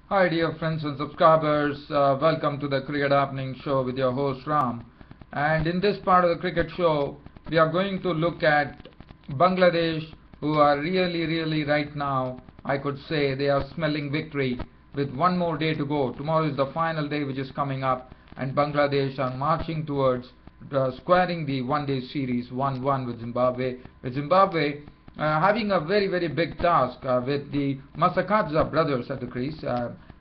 Hi dear friends and subscribers, welcome to the Cricket Happening Show with your host Ram. And in this part of the cricket show, we are going to look at Bangladesh, who are really right now, I could say they are smelling victory with one more day to go. Tomorrow is the final day which is coming up, and Bangladesh are marching towards squaring the one-day series 1-1 with Zimbabwe. Having a very big task with the Masakadza brothers at the crease.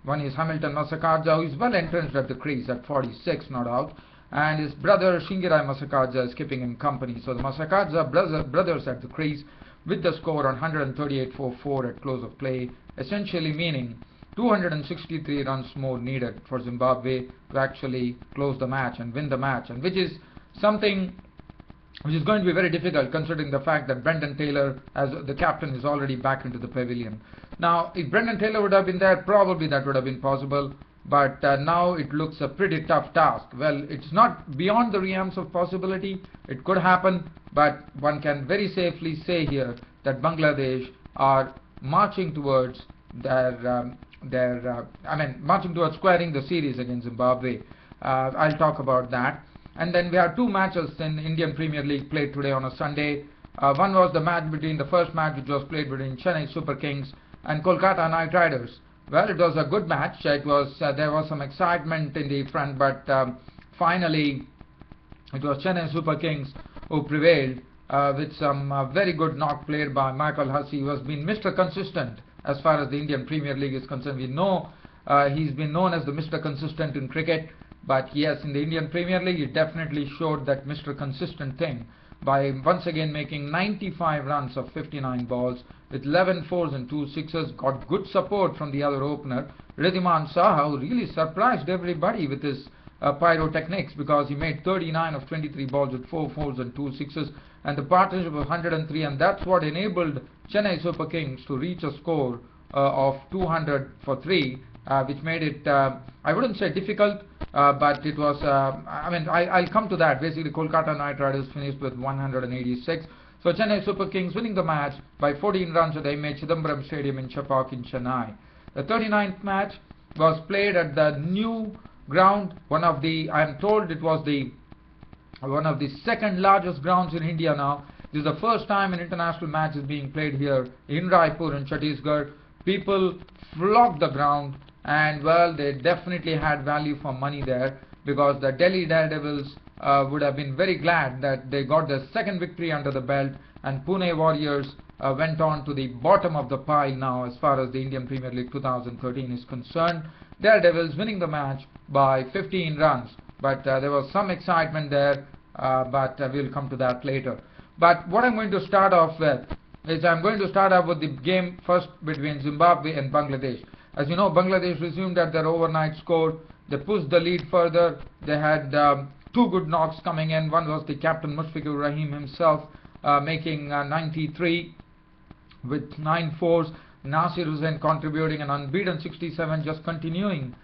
One is Hamilton Masakadza, who is well entrenched at the crease at 46, not out, and his brother Shingirai Masakadza is keeping him company. So the Masakadza brothers at the crease with the score on 138 for 4 at close of play, essentially meaning 263 runs more needed for Zimbabwe to actually close the match and win the match, and which is something which is going to be very difficult considering the fact that Brendan Taylor, as the captain, is already back into the pavilion. Now, if Brendan Taylor would have been there, probably that would have been possible, but now it looks a pretty tough task. Well, it's not beyond the realms of possibility. It could happen, but one can very safely say here that Bangladesh are marching towards marching towards squaring the series against Zimbabwe. I'll talk about that. And then we have two matches in Indian Premier League played today on a Sunday. One was the first match which was played between Chennai Super Kings and Kolkata Knight Riders. Well, it was a good match. There was some excitement in the front, but finally it was Chennai Super Kings who prevailed with some very good knock played by Michael Hussey, who has been Mr. Consistent as far as the Indian Premier League is concerned. We know he's been known as the Mr. Consistent in cricket. But yes, in the Indian Premier League, he definitely showed that Mr. Consistent thing by once again making 95 runs of 59 balls with 11 fours and 2 sixes. Got good support from the other opener, Ridhiman Saha, who really surprised everybody with his pyrotechnics, because he made 39 of 23 balls with 4 fours and 2 sixes, and the partnership was 103, and that's what enabled Chennai Super Kings to reach a score of 200 for 3, which made it, I wouldn't say difficult, but it was, I'll come to that. Basically, Kolkata Knight Riders finished with 186. So Chennai Super Kings winning the match by 14 runs at the M.A. Chidambaram Stadium in Chepauk in Chennai. The 39th match was played at the new ground, I am told it was one of the second largest grounds in India now. This is the first time an international match is being played here in Raipur in Chhattisgarh. People flocked the ground, and well, they definitely had value for money there, because the Delhi Daredevils would have been very glad that they got their second victory under the belt, and Pune Warriors went on to the bottom of the pile now as far as the Indian Premier League 2013 is concerned. Daredevils winning the match by 15 runs, but there was some excitement there, but we'll come to that later. But what I'm going to start off with is with the game first between Zimbabwe and Bangladesh. As you know, Bangladesh resumed at their overnight score. They pushed the lead further. They had two good knocks coming in. One was the captain Mushfiqur Rahim himself making 93 with 9 fours. Nasir Hussain contributing an unbeaten 67, just continuing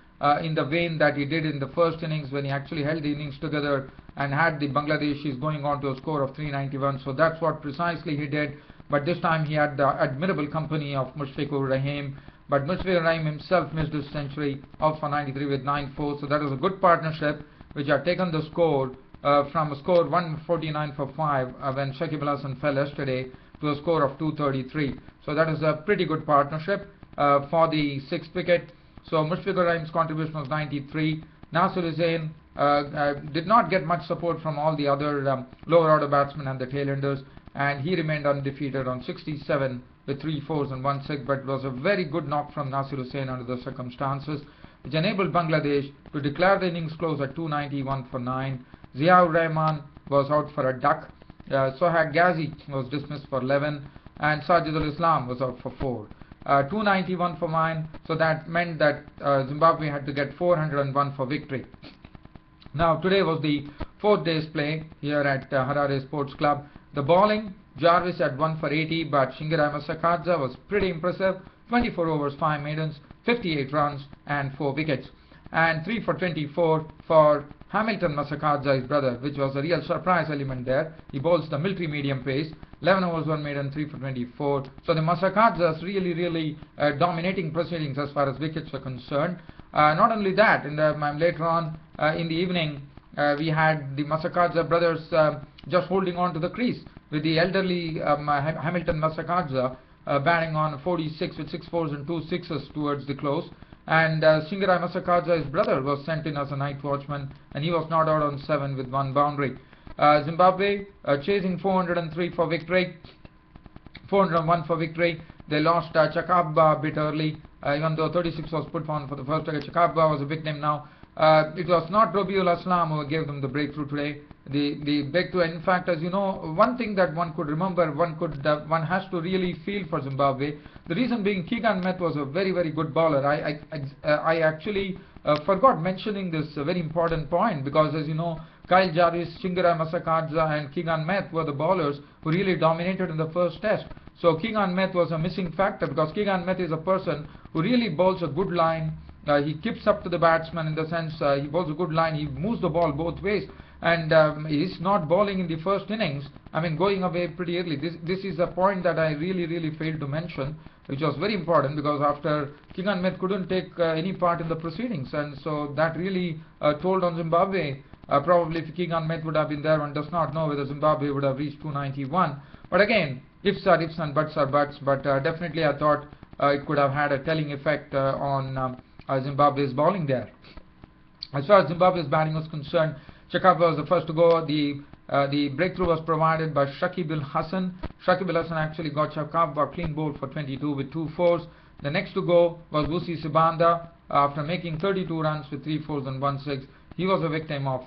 in the vein that he did in the first innings, when he actually held the innings together and had the Bangladeshis going on to a score of 391. So that's what precisely he did. But this time he had the admirable company of Mushfiqur Rahim. But Mushfiqur Rahim himself missed his century, out for 93 with 9 fours. So that was a good partnership, which had taken the score from a score 149 for 5 when Shakib Al Hasan fell yesterday, to a score of 233. So that is a pretty good partnership for the 6th wicket. So Mushfiqur Rahim's contribution was 93. Nasir Hussain did not get much support from all the other lower order batsmen and the tailenders, and he remained undefeated on 67 with 3 fours and 1 6, but it was a very good knock from Nasir Hussain under the circumstances, which enabled Bangladesh to declare the innings close at 291 for 9. Ziaur Rahman was out for a duck. Sohail Ghazi was dismissed for 11, and Sajidul Islam was out for 4. 291 for 9, so that meant that Zimbabwe had to get 401 for victory. Now, today was the 4th day's play here at Harare Sports Club. The bowling, Jarvis at 1 for 80, but Shingirai Masakadza was pretty impressive. 24 overs, 5 maidens, 58 runs and 4 wickets. And 3 for 24 for Hamilton Masakadza, his brother, which was a real surprise element there. He bowls the military medium pace. 11 overs were made and 3 for 24. So the Masakadzas really dominating proceedings as far as wickets were concerned. Not only that, later on in the evening, we had the Masakadza brothers just holding on to the crease with the elderly Hamilton Masakadza batting on 46 with 6 fours and 2 sixes towards the close. And Singarai Masakadza, his brother, was sent in as a night watchman, and he was not out on 7 with 1 boundary. Zimbabwe chasing 403 for victory, 401 for victory. They lost Chakabba a bit early, even though 36 was put on for the first wicket. Chakabba was a big name now. It was not Robiul Aslam who gave them the breakthrough today. The breakthrough, in fact, as you know, one thing that one could remember, one has to really feel for Zimbabwe. The reason being, Keegan Meth was a very good bowler. I actually forgot mentioning this very important point, because as you know, Kyle Jarvis, Chingarai Masakadza and Keegan Meth were the bowlers who really dominated in the first test. So Keegan Meth was a missing factor, because Keegan Meth is a person who really bowls a good line. He keeps up to the batsman in the sense he bowls a good line, he moves the ball both ways, and he's not bowling in the first innings, going away pretty early. This is a point that I really failed to mention, which was very important, because after Keegan Meth couldn't take any part in the proceedings, and so that really told on Zimbabwe. Probably if Keegan Meth would have been there, one does not know whether Zimbabwe would have reached 291. But again, ifs are ifs and buts are buts, but definitely I thought it could have had a telling effect on Zimbabwe's bowling there. As far as Zimbabwe's batting was concerned, Chakabba was the first to go. The breakthrough was provided by Shakib Al Hassan. Shakib Al Hassan actually got Chakabba clean bowled for 22 with 2 fours. The next to go was Hussey Sibanda after making 32 runs with 3 fours and 1 6. He was a victim of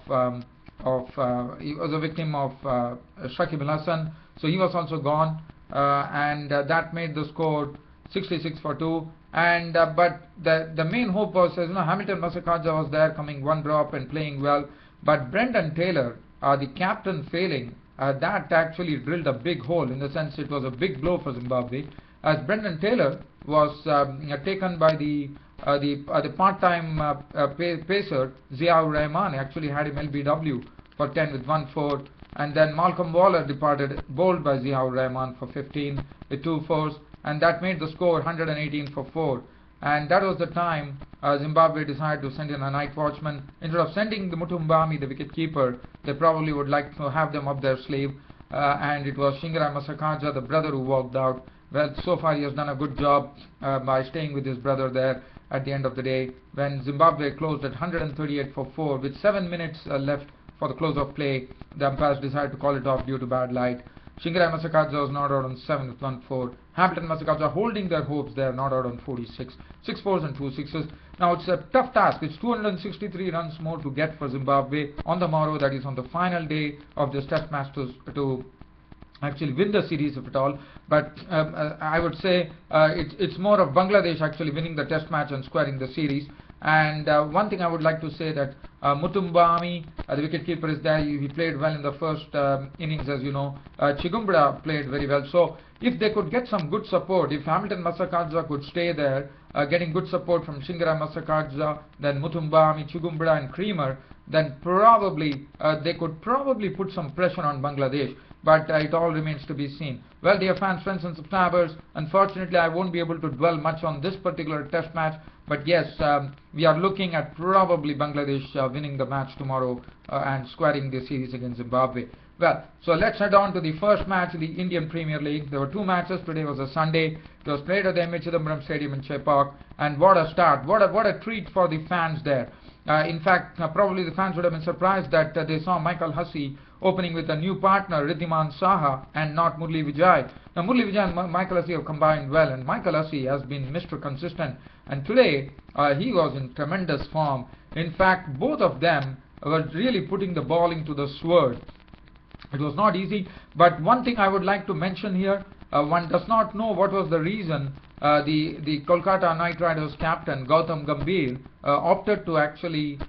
Shakib Al Hassan, so he was also gone, and that made the score 66 for 2. And but the main hope was, as you know, Hamilton Masakadza was there coming 1 drop and playing well, but Brendan Taylor, the captain, failing, that actually drilled a big hole, in the sense it was a big blow for Zimbabwe, as Brendan Taylor was taken by the part-time pacer Ziaur Rahman. Actually had him LBW for 10 with 1 4, and then Malcolm Waller departed, bowled by Ziaur Rahman for 15 with 2 fours, and that made the score 118 for 4. And that was the time Zimbabwe decided to send in a night watchman. Instead of sending the Mutumbami, the wicket-keeper, they probably would like to have them up their sleeve, and it was Shingarai Masakadza, the brother, who walked out. Well, so far he has done a good job by staying with his brother there at the end of the day, when Zimbabwe closed at 138 for 4 with 7 minutes left for the close of play. The umpires decided to call it off due to bad light. Shingarai Masakadza was not out on 7 with 1 4. Hamilton Masakadza holding their hopes there, not out on 46. 6 fours and 2 sixes. Now it's a tough task. It's 263 runs more to get for Zimbabwe on the morrow, that is on the final day of this test match, to actually win the series, if at all. But I would say it's more of Bangladesh actually winning the test match and squaring the series. And one thing I would like to say, that Mutumbami, the wicketkeeper, is there. He played well in the first innings, as you know. Chigumbura played very well. So if they could get some good support, if Hamilton Masakadza could stay there, getting good support from Shingarai Masakadza, then Mutumbami, Chigumbura and Creamer, then probably they could probably put some pressure on Bangladesh. But it all remains to be seen. Well, dear fans, friends and subscribers, unfortunately I won't be able to dwell much on this particular test match, but yes, we are looking at probably Bangladesh winning the match tomorrow and squaring the series against Zimbabwe. Well, so let's head on to the first match in the Indian Premier League. There were 2 matches. Today was a Sunday. It was played at the M.A. Chidambaram Stadium in Chepauk, and what a start, what a treat for the fans there. In fact, probably the fans would have been surprised that they saw Michael Hussey opening with a new partner, Riddhiman Saha, and not Murli Vijay. Now, Murli Vijay and Michael Hussey have combined well, and Michael Hussey has been Mr. Consistent, and today he was in tremendous form. In fact, both of them were really putting the ball into the sword. It was not easy, but one thing I would like to mention here, one does not know what was the reason the Kolkata Knight Riders captain Gautam Gambhir opted to actually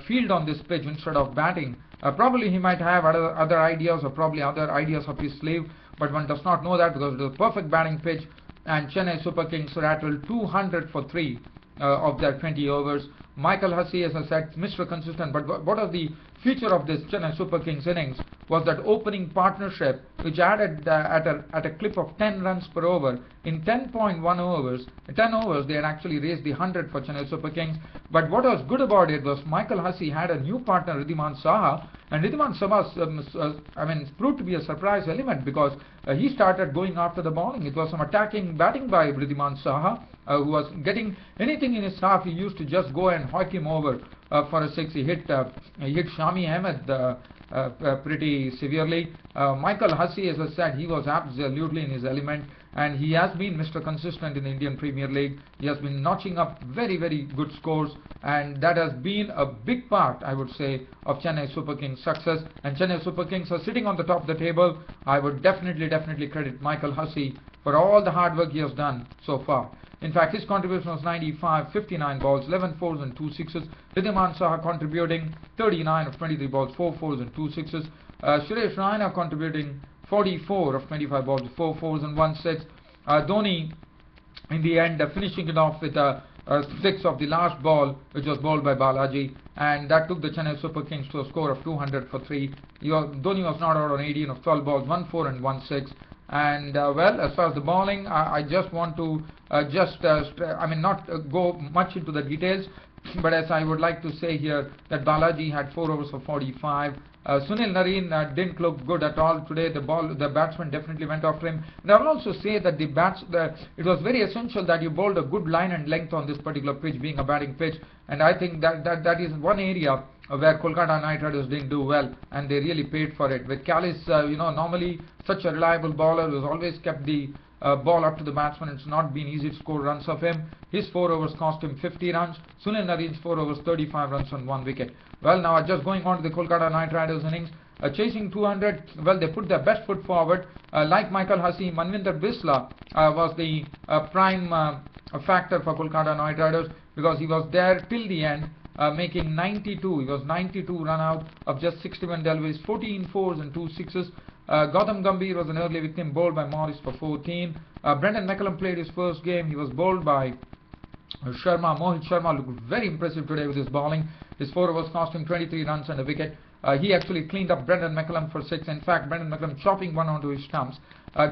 field on this pitch instead of batting. Probably he might have other ideas, or probably other ideas up his sleeve, but one does not know that, because it was a perfect batting pitch, and Chennai Super Kings rattled 200 for 3 of their 20 overs. Michael Hussey, as I said, Mr. Consistent. But what was the feature of this Chennai Super Kings innings was that opening partnership, which added at a clip of 10 runs per over in 10.1 overs. 10 overs, they had actually raised the 100 for Chennai Super Kings. But what was good about it was Michael Hussey had a new partner, Ridhiman Saha, and Ridhiman Saha, proved to be a surprise element because he started going after the bowling. It was some attacking batting by Ridhiman Saha, who was getting anything in his half. He used to just go and hoik him over for a six. He hit Shami Ahmed pretty severely. Michael Hussey, as I said, he was absolutely in his element, and he has been Mr. Consistent in the Indian Premier League. He has been notching up very, very good scores, and that has been a big part, I would say, of Chennai Super Kings' success. And Chennai Super Kings are sitting on the top of the table. I would definitely credit Michael Hussey for all the hard work he has done so far. In fact, his contribution was 95, 59 balls, 11 fours and 2 sixes. Ridhiman Saha contributing 39 of 23 balls, 4 fours and 2 sixes. Suresh Raina contributing 44 of 25 balls, 4 fours and 1 six. Dhoni, in the end, finishing it off with a 6 of the last ball, which was bowled by Balaji, and that took the Chennai Super Kings to a score of 200 for 3. Dhoni was not out on 18 of 12 balls, 1 4 and 1 6. And well, as far as the bowling, I just want to not go much into the details, but as I would like to say here that Balaji had 4 overs for 45. Sunil Narine didn't look good at all today. The batsman definitely went after him. And I will also say that it was very essential that you bowled a good line and length on this particular pitch, being a batting pitch. And I think that is one area where Kolkata Knight Riders didn't do well, and they really paid for it. With Callis, normally such a reliable bowler who's always kept the ball up to the batsman, it's not been easy to score runs of him. His 4 overs cost him 50 runs. Sunil Narine's 4 overs, 35 runs on 1 wicket. Well, now just going on to the Kolkata Knight Riders innings, chasing 200, well, they put their best foot forward. Like Michael Hussey, Manvinder Bisla was the prime factor for Kolkata Knight Riders because he was there till the end, making 92. He was 92 run out of just 61 deliveries, 14 fours and 2 sixes. Gautam Gambhir was an early victim, bowled by Morris for 14. Brendan McCullum played his first game. He was bowled by Sharma. Mohit Sharma looked very impressive today with his bowling. His 4 overs cost him 23 runs and a wicket. He actually cleaned up Brendan McCullum for 6. In fact, Brendan McCullum chopping one onto his stumps.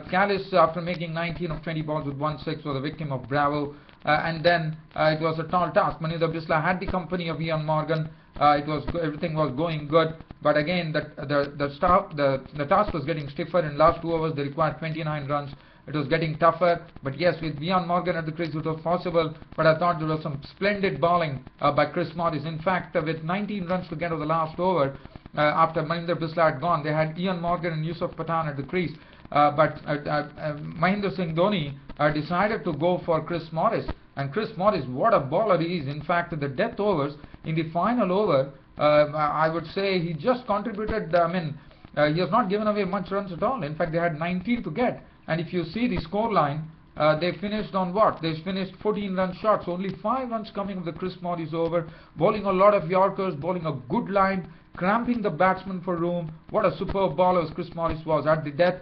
Callis, after making 19 of 20 balls with 1 6, was a victim of Bravo. And then it was a tall task. Manvinder Bisla had the company of Ian Morgan. Everything was going good, but again the task was getting stiffer. In last 2 overs they required 29 runs. It was getting tougher, but yes, with Ian Morgan at the crease it was possible. But I thought there was some splendid bowling by Chris Morris. In fact, with 19 runs to get to the last over, after Manvinder Bisla had gone, they had Ian Morgan and Yusuf Pathan at the crease. But Mahendra Singh Dhoni decided to go for Chris Morris. And Chris Morris, what a bowler he is. In fact, the death overs, in the final over, I would say he just contributed, he has not given away much runs at all. In fact, they had 19 to get. And if you see the score line, they finished on what? They finished 14 run shots, only 5 runs coming of the Chris Morris over, bowling a lot of Yorkers, bowling a good line, cramping the batsman for room. What a superb bowler Chris Morris was. At the death,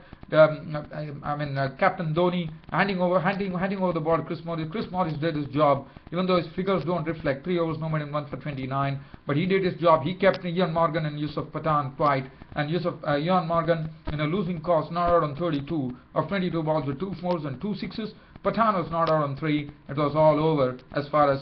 Captain Dhoni handing over the ball to Chris Morris. Chris Morris did his job, even though his figures don't reflect. 3 overs, no more than 1 for 29. But he did his job. He kept Ian Morgan and Yusuf Pathan quiet. And Ian Morgan, in a losing cause, not out on 32 of 22 balls with 2 fours and 2 sixes. Pathan was not out on 3. It was all over as far as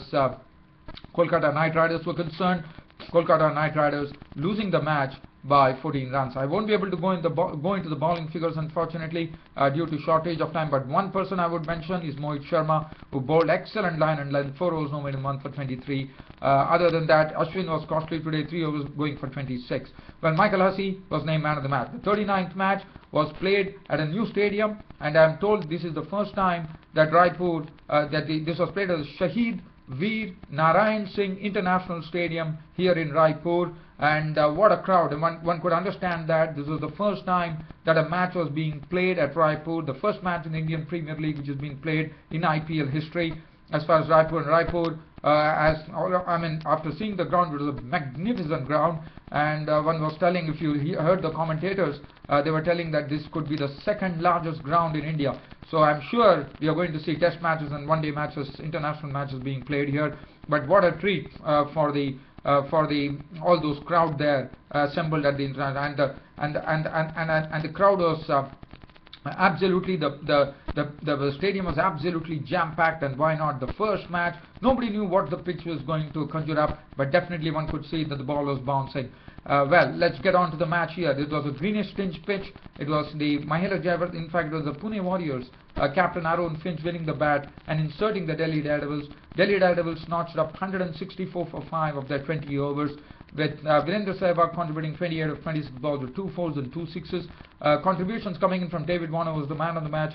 Kolkata Knight Riders were concerned. Kolkata Knight Riders losing the match by 14 runs. I won't be able to go into the bowling figures, unfortunately, due to shortage of time, but one person I would mention is Mohit Sharma, who bowled excellent line and length, 4 overs, no more than 1 for 23. Other than that, Ashwin was costly today, 3 overs going for 26. Well, Michael Hussey was named man of the match. The 39th match was played at a new stadium, and I am told this is the first time that Raipur, this was played at the Shahid Veer Narayan Singh International Stadium here in Raipur, and what a crowd. And one could understand that this was the first time that a match was being played at Raipur, the first match in the Indian Premier League which has been played in IPL history. as far as Raipur. After seeing the ground, it was a magnificent ground, and one was telling, if you heard the commentators, they were telling that this could be the second largest ground in India. So I'm sure we are going to see test matches and one-day matches, international matches being played here. But what a treat for all those crowd there assembled at the international, and the crowd was absolutely, the stadium was absolutely jam-packed. And why not? The first match, nobody knew what the pitch was going to conjure up, but definitely one could see that the ball was bouncing. Well, let's get on to the match here. It was a greenish tinge pitch. It was the Mahela Jaivar, in fact it was the Pune Warriors, captain Arun Finch winning the bat and inserting the Delhi Daredevils. Delhi Daredevils notched up 164 for 5 of their 20 overs, with Virendra Sehwag contributing 28 of 26 balls with 2 4s and 2 6s. Contributions coming in from David Warner was the man of the match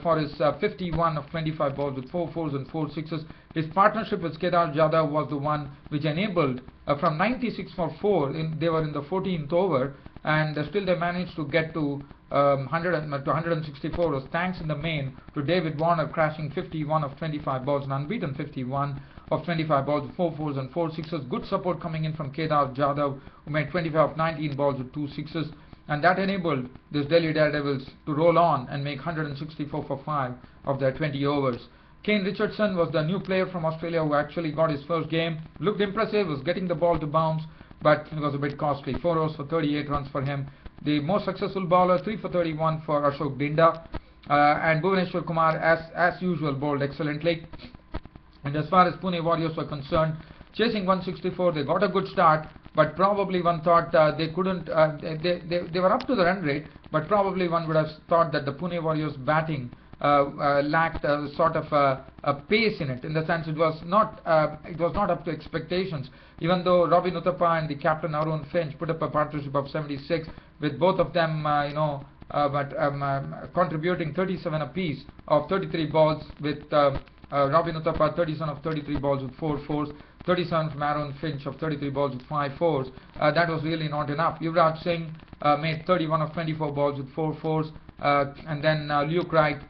for his 51 of 25 balls with 4 4s and 4 6s. His partnership with Kedar Jadhav was the one which enabled from 96 for 4, they were in the 14th over, and still they managed to get to 164. Was thanks in the main to David Warner crashing 51 of 25 balls, an unbeaten 51 of 25 balls with 4 4s and 4 6s. Good support coming in from Kedar Jadhav, who made 25 of 19 balls with 2 6s, and that enabled this Delhi Daredevils to roll on and make 164 for 5 of their 20 overs. Kane Richardson was the new player from Australia who actually got his first game. Looked impressive, was getting the ball to bounce, but it was a bit costly. 4 overs for 38 runs for him. The most successful bowler, 3 for 31 for Ashok Dinda, and Bhuvaneshwar Kumar, as usual, bowled excellently. And as far as Pune Warriors were concerned, chasing 164, they got a good start, but probably one thought they couldn't, they were up to the run rate, but probably one would have thought that the Pune Warriors batting lacked sort of a pace in it, in the sense it was not up to expectations. Even though Robin Uthappa and the captain Arun Finch put up a partnership of 76, with both of them contributing 37 apiece of 33 balls, with Robin Uthappa 37 of 33 balls with 4 4s, 37 from Arun Finch of 33 balls with 5 4s. That was really not enough. Yuvraj Singh made 31 of 24 balls with 4 4s, and then Luke Wright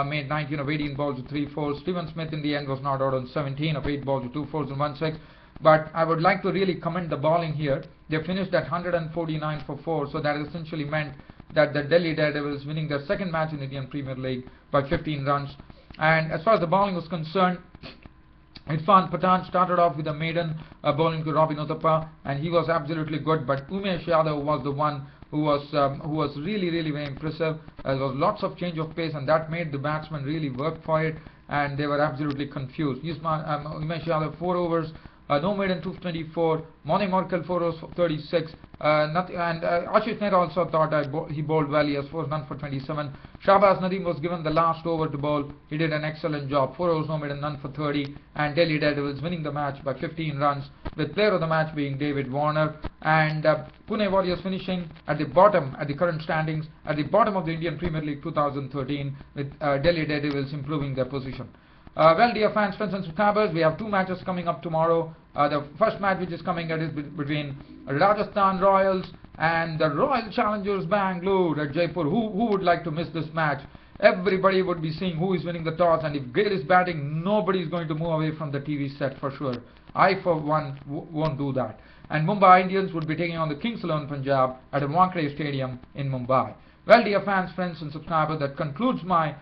made 19 of 18 balls with 3 4s. Stephen Smith in the end was not out on 17 of 8 balls with 2 4s and 1 6. But I would like to really commend the bowling here. They finished at 149 for 4, so that essentially meant that the Delhi Daredevils winning their second match in the Indian Premier League by 15 runs. And as far as the bowling was concerned, Irfan Pathan started off with a maiden bowling to Robin Uthappa, and he was absolutely good. But Umesh Yadav was the one who was really very impressive. There was lots of change of pace, and that made the batsmen really work for it, and they were absolutely confused. Umesh Yadav 4 overs, no maiden 224, Mone Morkel 4 overs for 36, and Ashish Mehra also thought he bowled well. He has 4 none for 27. Shahbaz Nadeem was given the last over to bowl. He did an excellent job. 4 overs, no maiden, none for 30, and Delhi Daredevils winning the match by 15 runs, with player of the match being David Warner. And Pune Warriors finishing at the bottom, at the current standings, at the bottom of the Indian Premier League 2013, with Delhi Daredevils improving their position. Well, dear fans, friends and subscribers, we have 2 matches coming up tomorrow. The first match which is coming is between Rajasthan Royals and the Royal Challengers Bangalore at Jaipur. Who would like to miss this match? Everybody would be seeing who is winning the toss, and if Gale is batting, nobody is going to move away from the TV set for sure. I, for one, won't do that. And Mumbai Indians would be taking on the Kings 11 Punjab at a Wankhede Stadium in Mumbai. Well, dear fans, friends and subscribers, that concludes my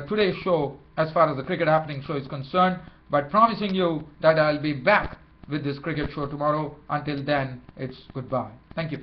today's show as far as the cricket happening show is concerned, but promising you that I'll be back with this cricket show tomorrow. Until then, it's goodbye. Thank you.